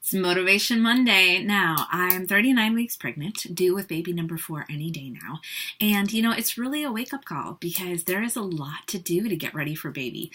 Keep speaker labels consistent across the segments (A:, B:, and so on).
A: It's Motivation Monday. Now, I am 39 weeks pregnant, due with baby number 4 any day now. And, it's really a wake-up call because there is a lot to do to get ready for baby.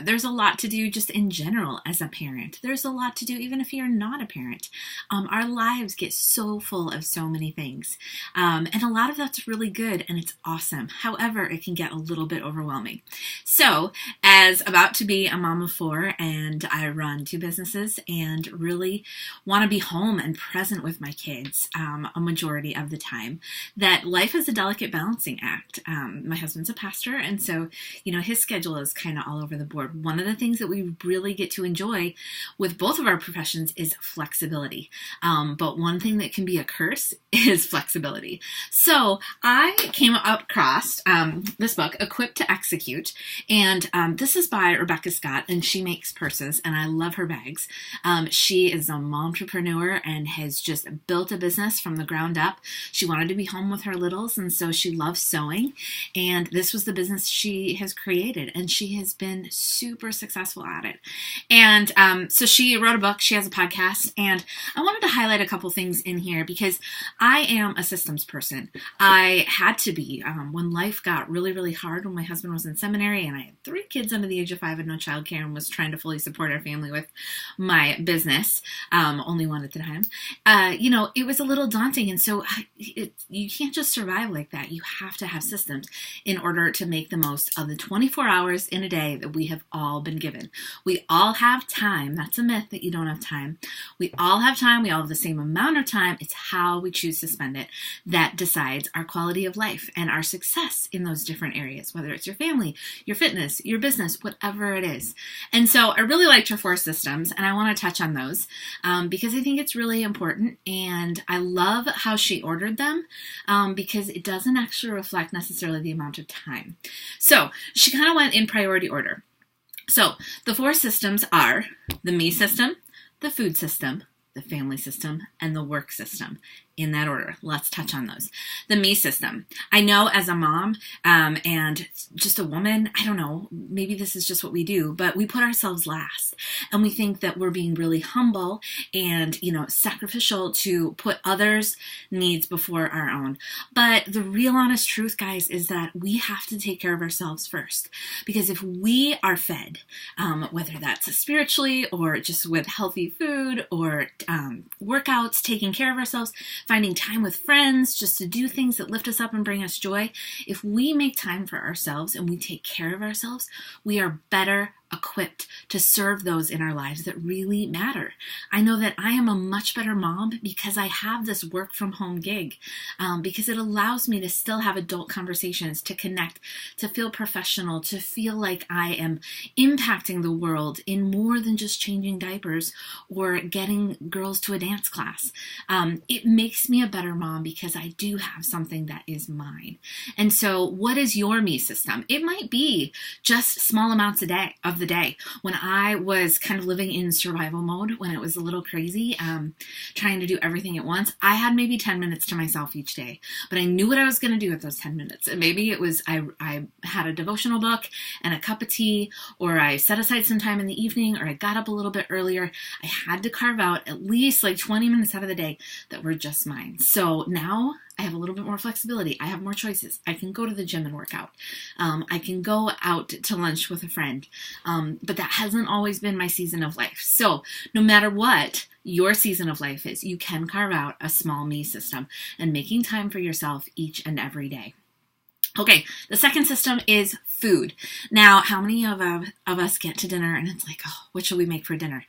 A: There's a lot to do just in general as a parent. There's a lot to do even if you're not a parent. Our lives get so full of so many things. And a lot of that's really good and it's awesome. However, it can get a little bit overwhelming. So, as about to be a mom of 4 and I run 2 businesses and really want to be home and present with my kids a majority of the time, that life is a delicate balancing act. My husband's a pastor, and so, his schedule is kind of all over the board. One of the things that we really get to enjoy with both of our professions is flexibility. But one thing that can be a curse is flexibility. So I came across this book, Equipped to Execute, and this is by Rebecca Scott, and she makes purses, and I love her bags. She is a momtrepreneur and has just built a business from the ground up. She wanted to be home with her littles, and so she loves sewing, and this was the business she has created, and she has been super successful at it. And so she wrote a book, she has a podcast, and I wanted to highlight a couple things in here because I am a systems person. I had to be when life got really, really hard when my husband was in seminary and I had 3 kids under the age of 5 and no childcare and was trying to fully support our family with my business, only one at the time. It was a little daunting, and so you can't just survive like that. You have to have systems in order to make the most of the 24 hours in a day that we have all been given. We all have time. That's a myth that you don't have time. We all have time. We all have the same amount of time. It's how we choose to spend it that decides our quality of life and our success in those different areas, whether it's your family, your fitness, your business, whatever it is. And so I really liked her 4 systems, and I want to touch on those because I think it's really important, and I love how she ordered them because it doesn't actually reflect necessarily the amount of time. So she kind of went in priority order. So the 4 systems are the me system, the food system, the family system, and the work system. In that order. Let's touch on those. The me system. I know as a mom and just a woman, I don't know, maybe this is just what we do, but we put ourselves last. And we think that we're being really humble and, sacrificial to put others' needs before our own. But the real honest truth, guys, is that we have to take care of ourselves first. Because if we are fed, whether that's spiritually or just with healthy food or workouts, taking care of ourselves, finding time with friends, just to do things that lift us up and bring us joy. If we make time for ourselves and we take care of ourselves, we are better equipped to serve those in our lives that really matter. I know that I am a much better mom because I have this work from home gig, because it allows me to still have adult conversations, to connect, to feel professional, to feel like I am impacting the world in more than just changing diapers or getting girls to a dance class. It makes me a better mom because I do have something that is mine. And so what is your me system? It might be just small amounts of the day. When I was kind of living in survival mode, when it was a little crazy, trying to do everything at once, I had maybe 10 minutes to myself each day, but I knew what I was going to do with those 10 minutes. And maybe it was, I had a devotional book and a cup of tea, or I set aside some time in the evening, or I got up a little bit earlier. I had to carve out at least like 20 minutes out of the day that were just mine. So now I have a little bit more flexibility. I have more choices. I can go to the gym and work out. I can go out to lunch with a friend. But that hasn't always been my season of life. So no matter what your season of life is, you can carve out a small me system and making time for yourself each and every day. Okay, the second system is food. Now, how many of us get to dinner and it's like, oh, what should we make for dinner?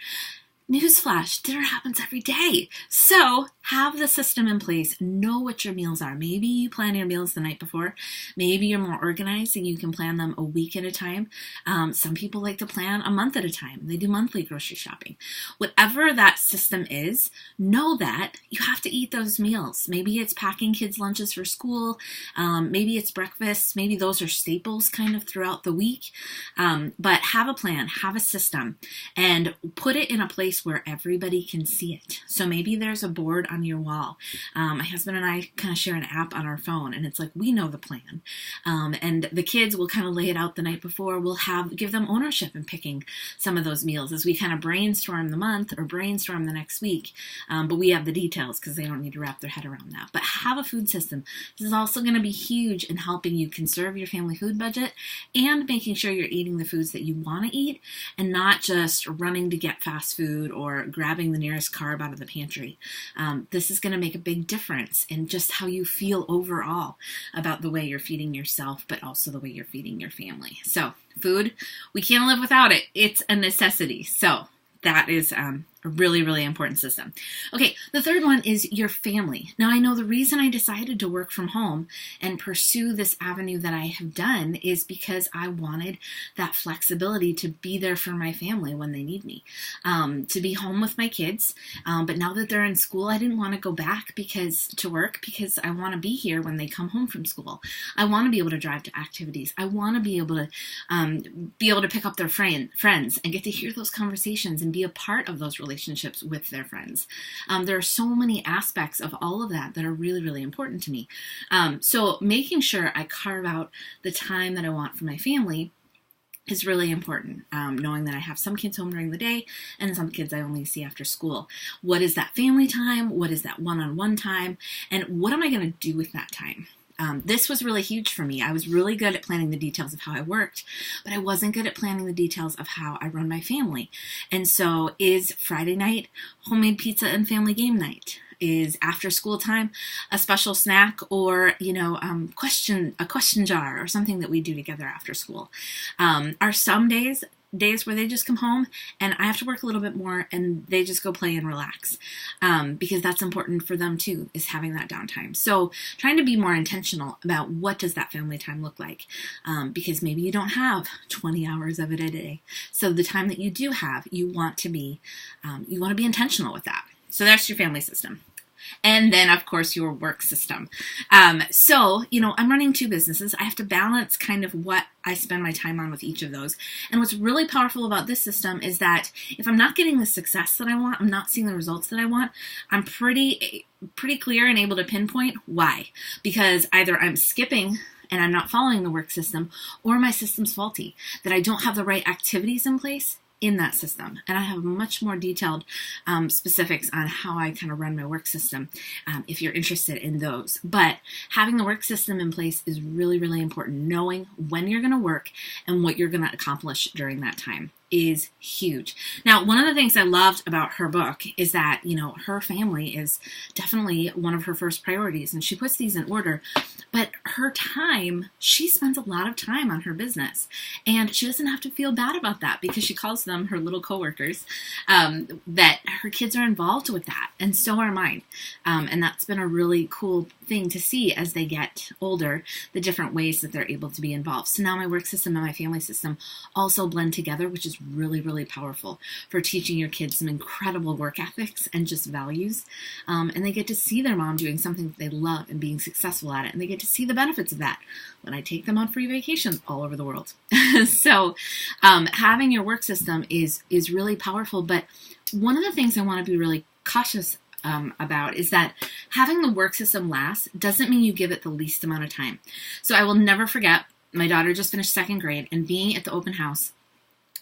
A: Newsflash, dinner happens every day. So have the system in place. Know what your meals are. Maybe you plan your meals the night before. Maybe you're more organized and you can plan them a week at a time. Some people like to plan a month at a time. They do monthly grocery shopping. Whatever that system is, know that you have to eat those meals. Maybe it's packing kids' lunches for school. Maybe it's breakfast. Maybe those are staples kind of throughout the week. But have a plan, have a system, and put it in a place place where everybody can see it. So maybe there's a board on your wall. My husband and I kind of share an app on our phone, and it's like, we know the plan. And the kids will kind of lay it out the night before. We'll give them ownership in picking some of those meals as we kind of brainstorm the month or brainstorm the next week. But we have the details because they don't need to wrap their head around that. But have a food system. This is also going to be huge in helping you conserve your family food budget and making sure you're eating the foods that you want to eat and not just running to get fast food or grabbing the nearest carb out of the pantry. This is going to make a big difference in just how you feel overall about the way you're feeding yourself, but also the way you're feeding your family. So food, we can't live without it. It's a necessity. So that is a really, really important system. Okay, the third one is your family. Now, I know the reason I decided to work from home and pursue this avenue that I have done is because I wanted that flexibility to be there for my family when they need me, to be home with my kids. But now that they're in school, I didn't want to go back to work because I want to be here when they come home from school. I want to be able to drive to activities. I want to be able to pick up their friends and get to hear those conversations and be a part of those relationships with their friends. There are so many aspects of all of that that are really, really important to me. So making sure I carve out the time that I want for my family is really important, knowing that I have some kids home during the day and some kids I only see after school. What is that family time? What is that one-on-one time? And what am I going to do with that time? This was really huge for me. I was really good at planning the details of how I worked, but I wasn't good at planning the details of how I run my family. And so is Friday night homemade pizza and family game night? Is after school time a special snack or, a question jar or something that we do together after school? Are some days where they just come home and I have to work a little bit more and they just go play and relax, because that's important for them too, is having that downtime. So trying to be more intentional about what does that family time look like, because maybe you don't have 20 hours of it a day. So the time that you do have, you want to be intentional with that. So that's your family system. And then, of course, your work system. So, I'm running two businesses. I have to balance kind of what I spend my time on with each of those. And what's really powerful about this system is that if I'm not getting the success that I want, I'm not seeing the results that I want, I'm pretty clear and able to pinpoint why. Because either I'm skipping and I'm not following the work system, or my system's faulty, that I don't have the right activities in place in that system. And I have much more detailed specifics on how I kind of run my work system if you're interested in those. But having the work system in place is really, really important. Knowing when you're going to work and what you're going to accomplish during that time is huge. Now, one of the things I loved about her book is that, her family is definitely one of her first priorities, and she puts these in order. But her time, she spends a lot of time on her business, and she doesn't have to feel bad about that because she calls them her little coworkers, that her kids are involved with that, and so are mine. And that's been a really cool thing to see as they get older, the different ways that they're able to be involved. So now my work system and my family system also blend together, which is really, really powerful for teaching your kids some incredible work ethics and just values. And they get to see their mom doing something that they love and being successful at it. And they get to see the benefits of that when I take them on free vacations all over the world. So having your work system is really powerful. But one of the things I want to be really cautious about is that having the work system last doesn't mean you give it the least amount of time. So I will never forget, my daughter just finished second grade and being at the open house,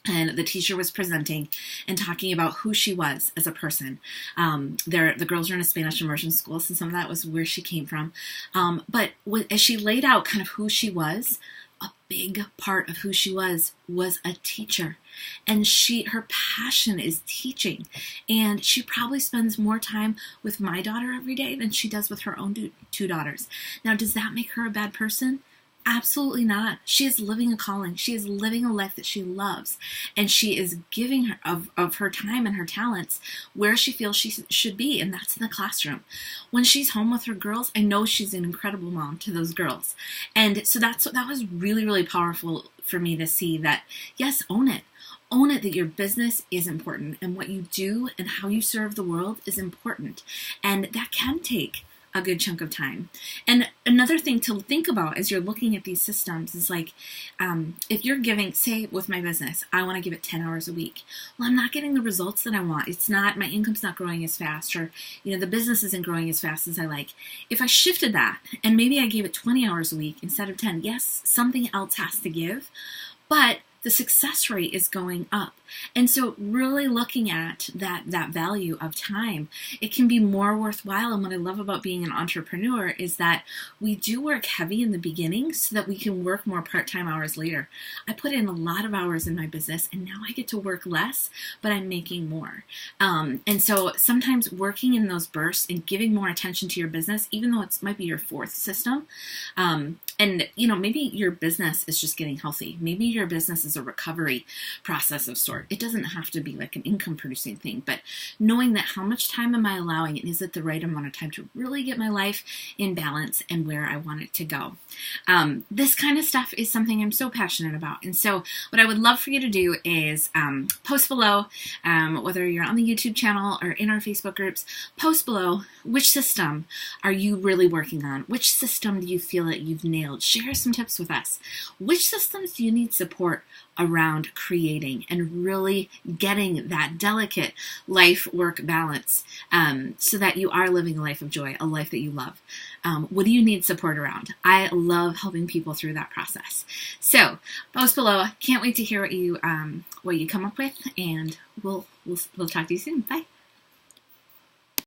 A: and the teacher was presenting and talking about who she was as a person. The girls are in a Spanish immersion school, so some of that was where she came from. But as she laid out kind of who she was, a big part of who she was a teacher. And her passion is teaching. And she probably spends more time with my daughter every day than she does with her own two daughters. Now, does that make her a bad person? Absolutely not. She is living a calling. She is living a life that she loves. And she is giving of her time and her talents where she feels she should be, and that's in the classroom. When she's home with her girls, I know she's an incredible mom to those girls. And so that was really, really powerful for me to see that, yes, own it. Own it that your business is important and what you do and how you serve the world is important. And that can take a good chunk of time. And another thing to think about as you're looking at these systems is like, if you're giving, say with my business, I want to give it 10 hours a week. Well, I'm not getting the results that I want. It's not, my income's not growing as fast, or, the business isn't growing as fast as I like. If I shifted that and maybe I gave it 20 hours a week instead of 10, yes, something else has to give, but the success rate is going up. And so really looking at that value of time, it can be more worthwhile. And what I love about being an entrepreneur is that we do work heavy in the beginning so that we can work more part-time hours later. I put in a lot of hours in my business and now I get to work less, but I'm making more. And so sometimes working in those bursts and giving more attention to your business, even though it might be your fourth system, and maybe your business is just getting healthy. Maybe your business is a recovery process of sort. It doesn't have to be like an income producing thing, but knowing that how much time am I allowing and is it the right amount of time to really get my life in balance and where I want it to go. This kind of stuff is something I'm so passionate about. And so what I would love for you to do is post below, whether you're on the YouTube channel or in our Facebook groups, post below which system are you really working on? Which system do you feel that you've nailed? Share some tips with us. Which systems do you need support around creating and really getting that delicate life-work balance so that you are living a life of joy, a life that you love? What do you need support around? I love helping people through that process. So post below. Can't wait to hear what you come up with, and we'll talk to you soon. Bye.